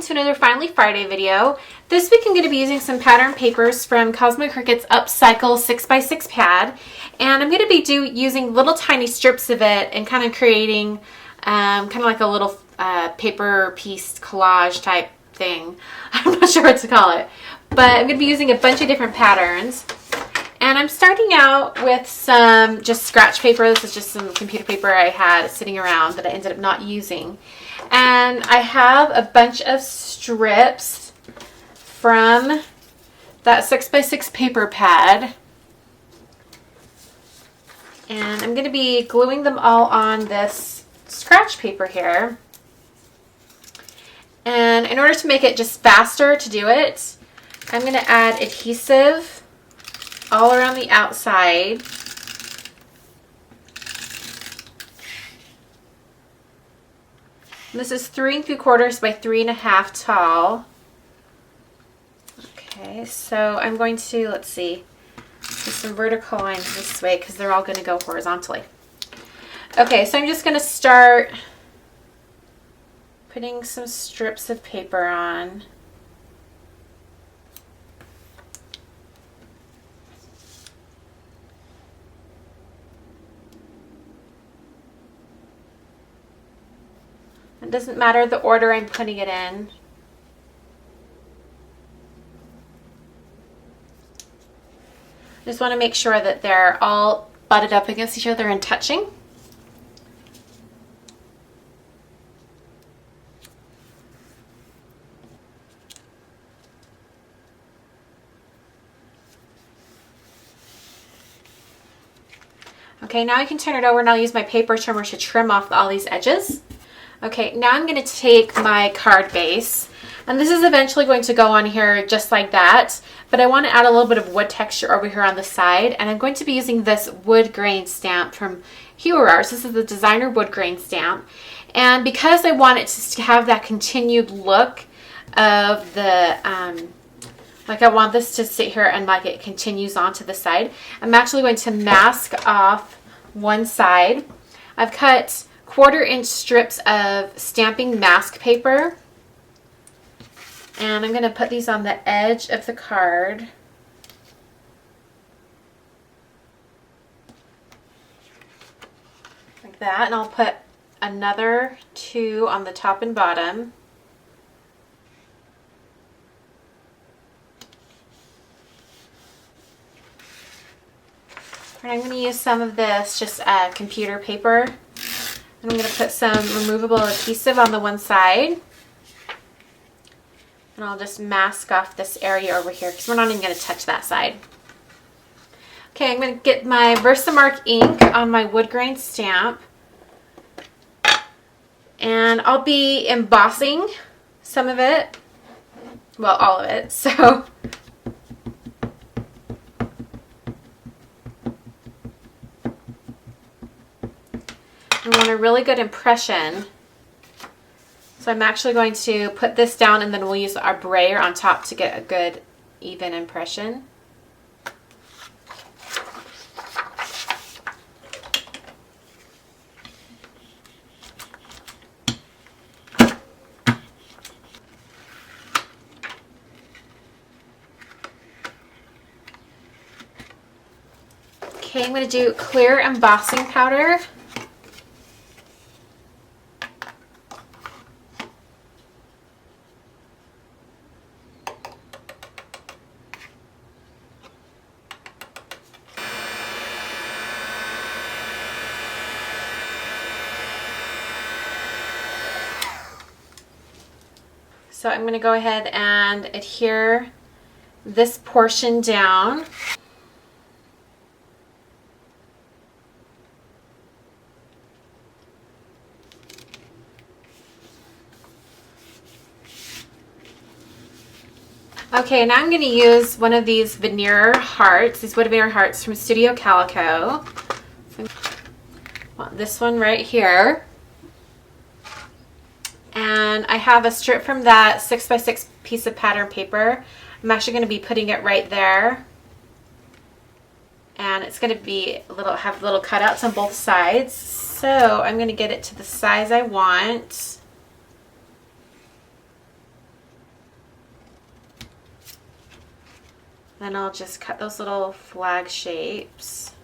to another Finally Friday video. This week I'm going to be using some pattern papers from Cosmo Cricut's Upcycle 6x6 pad, and I'm going to be using little tiny strips of it and kind of creating kind of like a little paper piece collage type thing. I'm not sure what to call it, but I'm going to be using a bunch of different patterns. And I'm starting out with some just scratch paper. This is just some computer paper I had sitting around that I ended up not using. And I have a bunch of strips from that 6x6 paper pad. And I'm going to be gluing them all on this scratch paper here. And in order to make it just faster to do it, I'm going to add adhesive all around the outside. This is 3 3/4 by 3 1/2 tall. Okay, so I'm going to, let's see, do some vertical lines this way because they're all going to go horizontally. Okay, so I'm just going to start putting some strips of paper on. It doesn't matter the order I'm putting it in. I just want to make sure that they're all butted up against each other and touching. Okay, now I can turn it over and I'll use my paper trimmer to trim off all these edges. Okay, now I'm going to take my card base, and this is eventually going to go on here just like that, but I want to add a little bit of wood texture over here on the side, and I'm going to be using this Woodgrain stamp from This is the designer Woodgrain stamp, and because I want it to have that continued look of the, like I want this to sit here and like it continues on to the side, I'm actually going to mask off one side. I've cut 1/4-inch strips of stamping mask paper, and I'm going to put these on the edge of the card. Like that, and I'll put another 2 on the top and bottom. And I'm going to use some of this just computer paper. And I'm going to put some removable adhesive on the one side. And I'll just mask off this area over here because we're not even going to touch that side. Okay, I'm going to get my VersaMark ink on my Woodgrain stamp. And I'll be embossing some of it. Well, all of it. So I want a really good impression. So I'm actually going to put this down and then we'll use our brayer on top to get a good even impression. Okay, I'm going to do clear embossing powder. So I'm going to go ahead and adhere this portion down. Okay, now I'm going to use one of these veneer hearts, these wood veneer hearts from Calico. So I want this one right here. And I have a strip from that 6x6 piece of pattern paper. I'm actually going to be putting it right there. And it's going to be have little cutouts on both sides. So I'm going to get it to the size I want. Then I'll just cut those little flag shapes.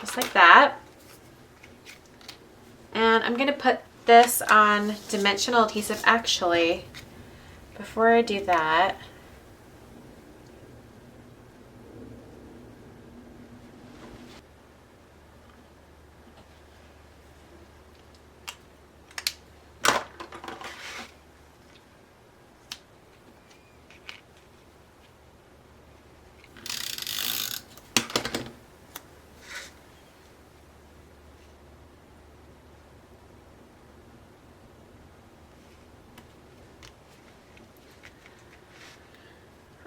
Just like that. And I'm going to put this on dimensional adhesive. Actually, before I do that,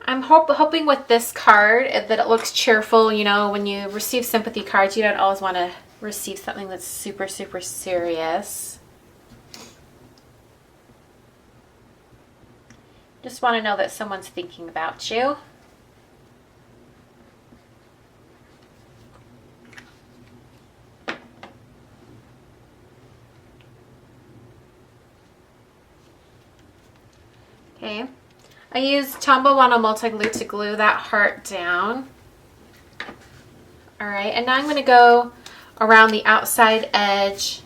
I'm hoping with this card that it looks cheerful. You know, when you receive sympathy cards, you don't always want to receive something that's super, super serious. Just want to know that someone's thinking about you. Okay. I used Tombow Wano multi-glue to glue that heart down. Alright, and now I'm going to go around the outside edge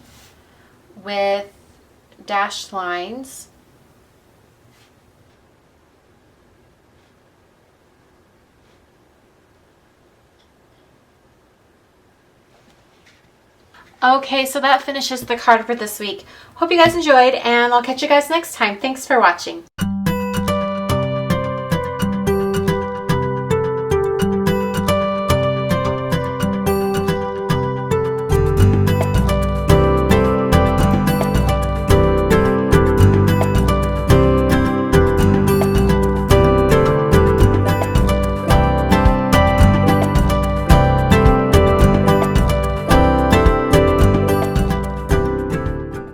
with dashed lines. Okay, so that finishes the card for this week. Hope you guys enjoyed, and I'll catch you guys next time. Thanks for watching.